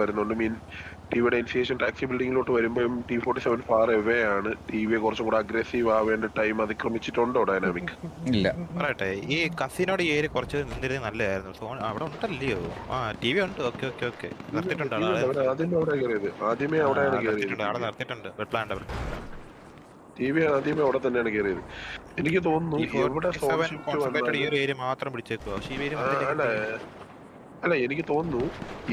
വരുന്നുണ്ട്. മീൻ ടിവിയുടെ initiation taxi ബിൽഡിങ്ങിലോട്ട് വരുമ്പോഴും T47 ഫാർ എവേ ആണ്. ടി വി കുറച്ചും കൂടെ അഗ്രസീവ് ആവേണ്ട ടൈം അതിക്രമിച്ചിട്ടുണ്ടോ ഡൈനാമിക്? ഇല്ല. പറയട്ടെ, ഈ കസിനോട് ഈ ഏരിയ കുറച്ച് നിന്നിരുന്നത് നല്ലതായിരുന്നു. അവിടെ ഉണ്ടല്ലയോ? ടി വി ഉണ്ട്. ഓക്കെ ഓക്കെ ഓക്കെ, നിർത്തിയിട്ടുണ്ട്. ആദ്യമേ അവിടെയാണ് കയറിയത്. അവിടെ നിർത്തിയിട്ടുണ്ട്. റെഡ് പ്ലാന്റ് ടി വി ആദ്യമേ അവിടെ തന്നെയാണ് കയറിയത്. എനിക്ക് തോന്നുന്നു എവിടെ ഈ ഒരു ഏരിയ മാത്രം പിടിച്ചേക്കുക. അല്ല, എനിക്ക് തോന്നുന്നു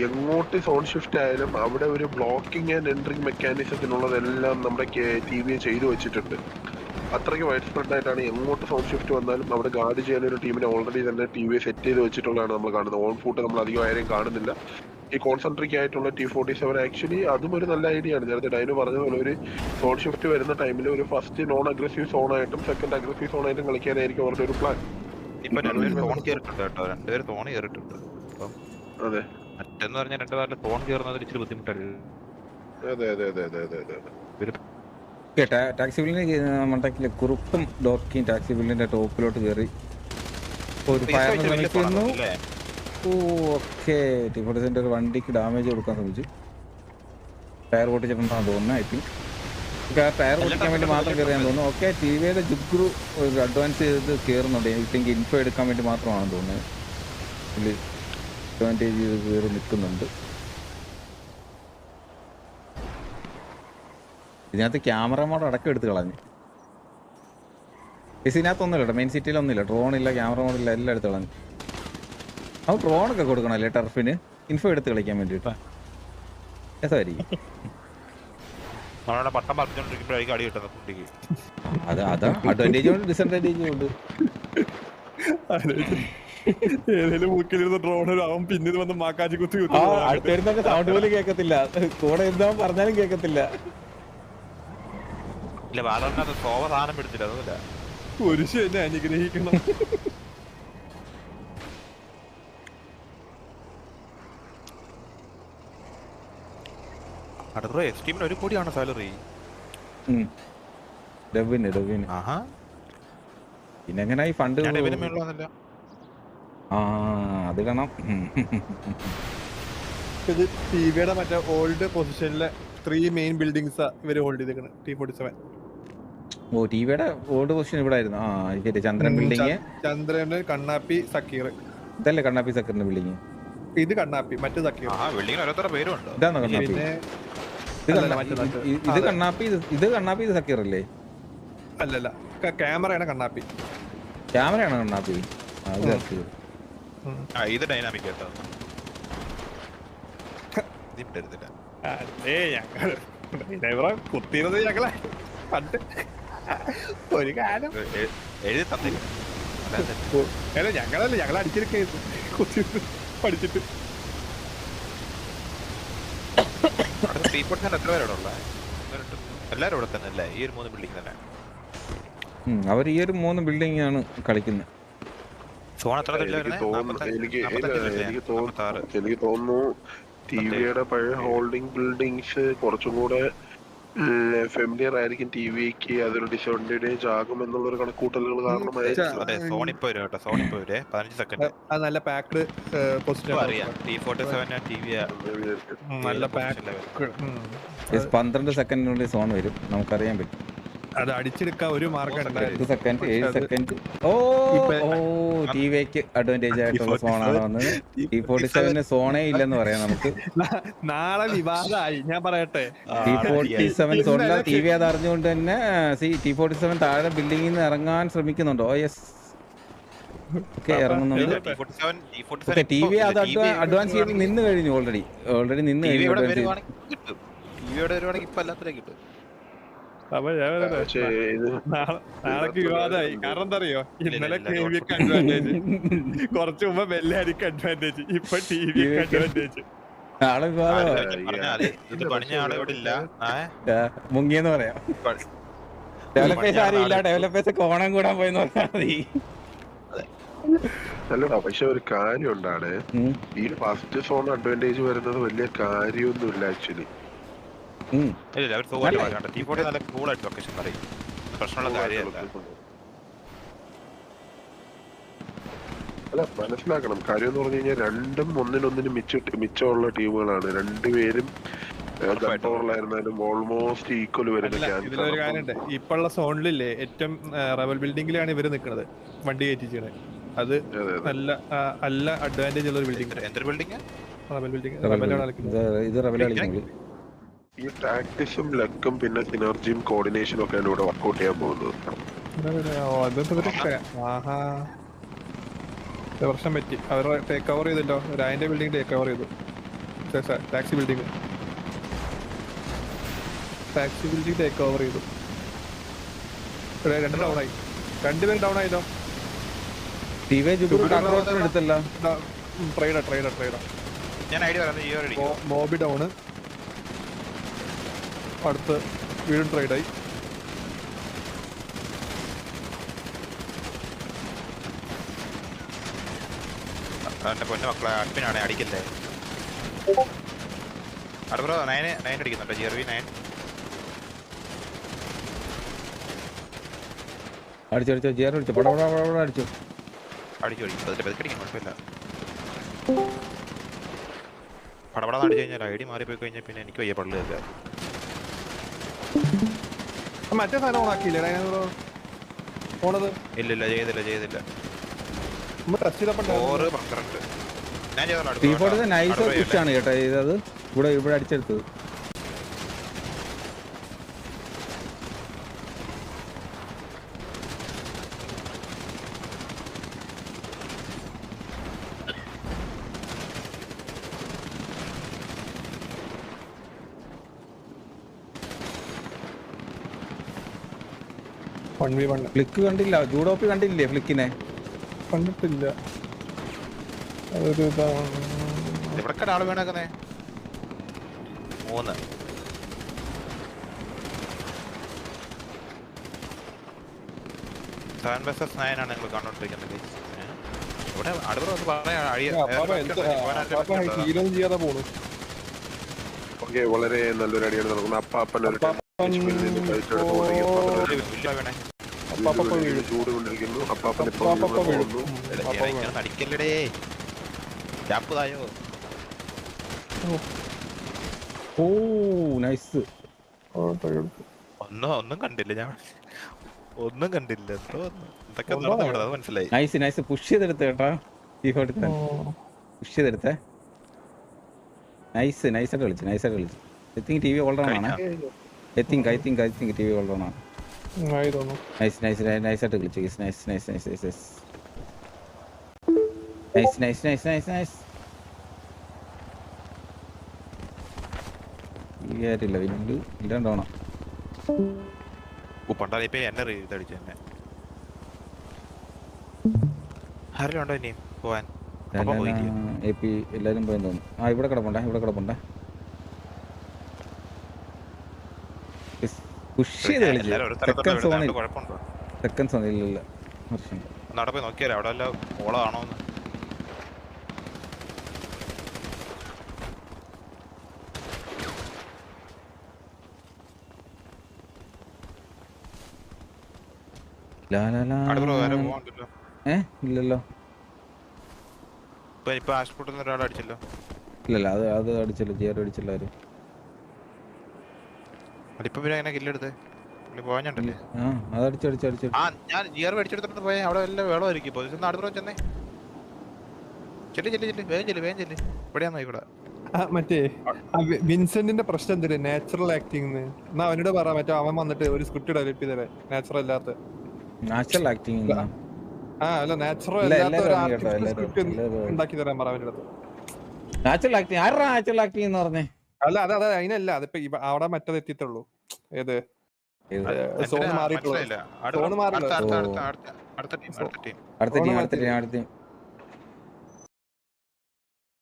എങ്ങോട്ട് സോൺ ഷിഫ്റ്റ് ആയാലും അവിടെ ഒരു ബ്ലോക്കിംഗ് ആൻഡ് എൻട്രിങ് മെക്കാനിസത്തിനുള്ളതെല്ലാം നമ്മുടെ ടി വി ചെയ്തു വെച്ചിട്ടുണ്ട്. അത്രയ്ക്ക് വൈഡ് സ്പ്രെഡ് ആയിട്ടാണ് എങ്ങോട്ട് സോൺ ഷിഫ്റ്റ് വന്നാലും അവിടെ ഗാർഡ് ചെയ്യാൻ ഒരു ടീമിനെ ഓൾറെഡി തന്നെ ടി വി സെറ്റ് ചെയ്ത് വെച്ചിട്ടുള്ളതാണ് നമ്മൾ കാണുന്നത്. ഓൺ ഫൂട്ട് നമ്മൾ അധികം ആരെയും കാണുന്നില്ല. ഈ കോൺസെൻട്രിക് ആയിട്ടുള്ള T47 ആക്ച്വലി അതും ഒരു നല്ല ഐഡിയ ആണ്. നേരത്തെ ഡൈനു പറഞ്ഞ പോലെ ഒരു സോൺ ഷിഫ്റ്റ് വരുന്ന ടൈമിൽ ഒരു ഫസ്റ്റ് നോൺ അഗ്രസീവ് സോൺ ആയിട്ടും സെക്കൻഡ് അഗ്രസീവ് സോൺ ആയിട്ടും കളിക്കാനായിരിക്കും അവരുടെ ഒരു പ്ലാൻ. ഇപ്പൊ രണ്ടുപേരും തോണി കയറിട്ടുണ്ട് കേട്ടോ. രണ്ടുപേരും തോണി കയറിട്ടുണ്ട്. അതെ, മറ്റെന്ന് പറഞ്ഞാൽ രണ്ടുപേരുടെ തോൺ കയറുന്നത് ഇച്ചിരി ബുദ്ധിമുട്ടല്ലേ? ടാക്സി ബില്ലിന്റെ മണ്ടക്കിലെ കുറുപ്പും ഡോർക്കിയും ടാക്സി ബില്ലിന്റെ ടോപ്പിലോട്ട് കയറി ഒരു ഫയറിന് ശ്രമിക്കുന്നു. ഓക്കെ, T47 ഒരു വണ്ടിക്ക് ഡാമേജ് കൊടുക്കാൻ ശ്രമിച്ചു. ടയർ പൊട്ടിച്ചിട്ടുണ്ടെന്ന് തോന്നുന്നു. ഐ തിങ്ക് ടയർ പൊട്ടിക്കാൻ വേണ്ടി മാത്രം കയറിയാൻ തോന്നുന്നു. ഓക്കെ, ടിവിയുടെ ജുഗ്രു ഒരു അഡ്വാൻസ് ചെയ്ത് കയറുന്നുണ്ട്. ഐ തിങ്ക് ഇൻഫോ എടുക്കാൻ വേണ്ടി മാത്രമാണെന്ന് തോന്നുന്നത്. ഇതിൽ അഡ്വാൻറ്റേജ് ചെയ്ത് കയറി നിൽക്കുന്നുണ്ട്. ഇതിനകത്ത് ക്യാമറ മോഡ് അടക്കം എടുത്ത് കളഞ്ഞു. ഇതിനകത്തൊന്നുമില്ല കേട്ടോ, മെയിൻ സിറ്റിയിലൊന്നുമില്ല. ഡ്രോണില്ല, ക്യാമറ മോഡില്ല, എല്ലാം എടുത്ത് കളഞ്ഞു. അത് ഡ്രോണൊക്കെ കൊടുക്കണല്ലേ ടർഫിന് ഇൻഫോ എടുത്ത് കളിക്കാൻ വേണ്ടിട്ടാ. രസമായിരിക്കും. അത് അതാ അഡ്വാൻറ്റേജ് ഉണ്ട്, ഡിസഡ്വാൻറ്റേജ് ഉണ്ട്. ഏതെങ്കിലും മൂക്കിലിരുന്ന് ഡ്രോൺ അവൻ പിന്നീട് വന്ന് മാക്കാച്ചി കുത്തി അടുത്തരുന്നൊക്കെ സൗണ്ട് പോലും കേൾക്കത്തില്ല. കൂടെ എന്താ പറഞ്ഞാലും കേൾക്കത്തില്ല. പുരുഷ എന്നെ അനുഗ്രഹിക്കണം. ഒരു കോടിയാണ് സാലറി. പിന്നെ എങ്ങനെ ഈ ഫണ്ട് അത് കാണാം. ഇത് ടിവിയുടെ മറ്റേ ഓൾഡ് പൊസിഷനിലെ 3 മെയിൻ ബിൽഡിങ്സ് ഇവര് ഹോൾഡ് ചെയ്തേക്കണ്. T47. ഓ, ടിവിയുടെ ഓൾഡ് പൊസിഷൻ ഇവിടെ ആയിരുന്നു. ശരി, ചന്ദ്രൻ ബിൽഡിങ്. ചന്ദ്രന്, കണ്ണാപ്പി, സക്കീർ. ഇതല്ലേ കണ്ണാപ്പി സക്കീറിന്റെ ബിൽഡിങ്? ഇത് കണ്ണാപ്പി, മറ്റേ സക്കീർ. ഇതാണോ കണ്ണാപ്പി? ഇത് കണ്ണാപ്പി, ഇത് കണ്ണാപ്പി, ഇത് സക്കീർ അല്ലേ? അല്ലല്ല, ക്യാമറയാണ് കണ്ണാപ്പി. ക്യാമറയാണോ കണ്ണാപ്പി? ഇത് ഡൈനാമിക് കേട്ടോ. കുത്തിയത് ഞങ്ങളെ പണ്ട് ഒരു കാലം എഴുതി തന്നില്ല. ഞങ്ങളല്ല, ഞങ്ങൾ അടിച്ചിരിക്കുന്നു കുത്തിയത് പഠിച്ചിട്ട്. എത്ര പേരോടുള്ള എല്ലാരും ഇവിടെ തന്നെ അല്ലേ? ഈ ഒരു 3 ബിൽഡിംഗ് തന്നെ അവർ ഈ ഒരു 3 ബിൽഡിംഗ് ആണ് കളിക്കുന്നത്. എനിക്ക് തോന്നുന്നു ടിവിയുടെ പഴയ ഹോൾഡിംഗ് ബിൽഡിങ്സ് കുറച്ചും കൂടെ ഫെമിലിയർ ആയിരിക്കും ടിവിക്ക്. അതൊരു ഡിസഡ്വാൻറ്റേജ് ആകും എന്നുള്ളൊരു കണക്കൂട്ടലുകൾ കാരണമായിരിക്കും. നല്ല പാക്ഡ് പൊസിഷൻ. 12 സെക്കൻഡിനുള്ളിൽ സോൺ വരും, നമുക്കറിയാൻ പറ്റും. അത് അടിച്ചെടുക്കാൻ ഒരു മാർഗം. 7 സെക്കൻഡ്. ഓ, ടിവിക്ക് അഡ്വാൻറ്റേജ് ആയിട്ടുള്ള സോണാണ് വന്നത്. T47 സോണേ ഇല്ലെന്ന് പറയാം നമുക്ക്. നാളെ വിവാദമായി. ഞാൻ പറയട്ടെ, T47 സോണില്ല. ടിവി അത് അറിഞ്ഞുകൊണ്ട് തന്നെ T47 താഴെ ബിൽഡിങ്ങിൽ നിന്ന് ഇറങ്ങാൻ ശ്രമിക്കുന്നുണ്ടോ? യെസ്, ഇറങ്ങുന്നുണ്ട്. ടിവി അത് അഡ്വാൻസ് ചെയ്ത് നിന്ന് കഴിഞ്ഞു. ഓൾറെഡി നിന്ന് കഴിഞ്ഞു. നാളേക്ക് വിവാദമായി. കാരണം എന്താ അറിയോ, ഇന്നലെ KVക്ക് അഡ്വാൻറ്റേജ്, കുറച്ചു മുമ്പ് ബെല്ലാരിക്ക് അഡ്വാൻറ്റേജ്, ഇപ്പൊ ടിവിക്ക് അഡ്വാൻറ്റേജ്. നാളെ മുങ്ങിയെന്ന് പറയാം. ഡെവലപ്പേഴ്സ് ആരും ഇല്ല, ഡെവലപ്പേഴ്സ് ഓണം കൂടാൻ പോയെന്ന് പറഞ്ഞാൽ മതി. അല്ലടാ, പക്ഷെ ഒരു കാര്യം ഉണ്ടാണ്, ഈ ഫസ്റ്റ് സോൺ അഡ്വാൻറ്റേജ് വരുന്നത് വലിയ കാര്യമൊന്നുമില്ല ആക്ച്വലി. അല്ല മനസ്സിലാക്കണം കാര്യം എന്ന് പറഞ്ഞു കഴിഞ്ഞാൽ രണ്ടും ഒന്നിനൊന്നിന് മിച്ചമുള്ള ടീമുകളാണ്. രണ്ടുപേരും ഗൺപവറിലായിരുന്നാലും ഓൾമോസ്റ്റ് ഈക്വൽ വരുന്ന ഇതിലൊരു കാര്യമുണ്ട്. ഇപ്പോഴുള്ള സോണിലില്ലേ ഏറ്റവും റബൽ ബിൽഡിംഗിലാണ് ഇവര് നിൽക്കുന്നത്, വണ്ടി കയറ്റിച്ചത്. അത് നല്ല അഡ്വാൻറ്റേജ് ഉള്ള ഒരു ബിൽഡിംഗ്. എന്തൊരു ബിൽഡിംഗ്? റബൽ ബിൽഡിംഗ്. ഇത് റബലാണ്. ഈ ടാക്ടിക്സും ലക്കും പിന്നെ സിനർജിയും കോർഡിനേഷനും ഒക്കെയാണ് ഇവിടെ വർക്ക്ഔട്ട് ചെയ്യാൻ പോകുന്നത്. പ്രശ്നം പറ്റി അവർ ടേക്ക് ഓവർ ചെയ്തല്ലോ. രായന്റെ ബിൽഡിംഗ് ടേക്ക് ഓവർ ചെയ്തു. ടാക്സി ബിൽഡിംഗ് ടേക്ക് ഓവർ ചെയ്തു. രണ്ട് ഡൗൺ ആയി, രണ്ടുപേരും ഡൗൺ ആയല്ലോ. എടുത്തല്ല ട്രൈഡർ ഞാൻ ഐഡിയ പറയാം. Moby down. അടുത്ത് വീണ്ടും ട്രൈഡായി. എന്റെ പൊന്നു മക്കളെ അഡ്മിനാണ് അടിക്കല്ലേ. അടുത്ത 9 അടിക്കുന്നുണ്ടോ? GRV 9 അടിച്ചു ജിയർ അടിച്ചു അടിച്ചു പതുക്കടിക്കും കുഴപ്പമില്ല. പടപടാന്ന് അടിച്ചു കഴിഞ്ഞാൽ ഐഡി മാറിപ്പോയി കഴിഞ്ഞാൽ പിന്നെ എനിക്ക് വയ്യ പള്ളി കേൾക്കാം. മറ്റേ സാധനം ഓണാക്കിയില്ലേ പോണത്? ഇല്ല ചെയ്തില്ല. ടെസ്റ്റ് ചെയ്തപ്പോൾ ഞാൻ ചെയ്തോളാം. നൈസ് പുഷാണ് കേട്ടോ ചെയ്തത്. ഇവിടെ അടിച്ചെടുത്തത്. ഫ്ലിക്ക് കണ്ടില്ല, ജൂഡോപ്പി കണ്ടില്ലേ ഫ്ലിക്കിനെ? കണ്ടിട്ടില്ല. അതൊരു എവിടെ ആള് വീണേക്കുന്നേ? 3 7 vs 9 ആണ് നിങ്ങൾ കണ്ടോണ്ടിരിക്കുന്നത്. ഇവിടെ അടുത്ത ഒന്ന് പോണു. ഓക്കെ, വളരെ നല്ലൊരു അടിയാണ് നടക്കുന്നത്. അപ്പാപ്പനൊരു ചൂടുകൊണ്ടിരിക്കുന്നു. അപ്പാപ്പൻ അടിക്കല്ലേ ചാപ്പുതായോ? ഓ നൈസ്. ഒന്നും കണ്ടില്ല. ഞാൻ ഒന്നും കണ്ടില്ല. എന്തൊക്കെ മനസ്സിലായി. നൈസ് പുഷ് ചെയ്തെടുത്ത കേട്ടാ. പുഷ് ചെയ്തെടുത്തേ. നൈസായിട്ട് കളിച്ചു. I think T V older ആണ്. I think T V older ആണ്. നൈസായിട്ട് കളിച്ചു. നൈസ്. ഇല്ല വീണ്ടും ഇല്ലാണ്ടോണം. പണ്ടാലിപ്പോ എന്നെ അടിച്ചു തന്നെ. ആരെങ്കിലും ഉണ്ടോ ഇനിയും പോവാൻ? എല്ലാരും പോയെന്ന് തോന്നുന്നു. ഇവിടെ കിടപ്പുണ്ടേ. പുഷ് ചെയ്ത് സെക്കൻഡ് സോൺ ഇല്ല. നടപ്പോയി നോക്കിയാലോ അവിടെ വല്ല ഓളാണോന്ന്. ഇല്ലല്ലോ. ഇപ്പൊ ആശുപത്രിയിൽ ഒരാൾ അടിച്ചല്ലോ. ഇല്ലല്ല അത് അടിച്ചല്ലോ. ജിയർ അടിച്ചല്ലോ ആരും. ഇപ്പൊ പിന്നെ എങ്ങനെ കില്ലെടുത്ത് പോവാഞ്ഞണ്ടല്ലേ? അതടിച്ചു. ഞാൻ ജിയർ അടിച്ചെടുത്തിട്ട് പോയാൽ അവിടെ വല്ല വെള്ളമായിരിക്കും. പൊസിഷൻ അടുത്ത ചെന്നേ. ചെല്ലി വേഗം ചെല്ലി. ഇവിടെയാന്നോ ഇവിടെ? മറ്റേ വിൻസെന്റിന്റെ പ്രശ്നം എന്തിന്? Natural acting. എന്നാ അവനോട് പറ. മറ്റേ അവൻ വന്നിട്ട് ഒരു സ്ക്രിപ്റ്റ് ഡെവലപ്പ് ചെയ്തേ. നാച്ചുറൽ അല്ലാത്ത ആക്ടിങ്. അല്ല നാച്ചുറൽ അല്ലാത്ത ഒരു ആർട്ടിഫിഷ്യൽ സ്ക്രിപ്റ്റ് ഉണ്ടാക്കി തരാൻ പറ അവന്റെ അടുത്ത്. നാച്ചുറൽ ആക്ടിങ് എന്ന് പറഞ്ഞേ. അല്ല അതെ അതിനല്ല. അതിപ്പോ അവിടെ മറ്റത് എത്തിയിട്ടുള്ളൂ. ഏത് സോണ് മാറിയിട്ടുള്ളൂ. അടുത്ത ടീം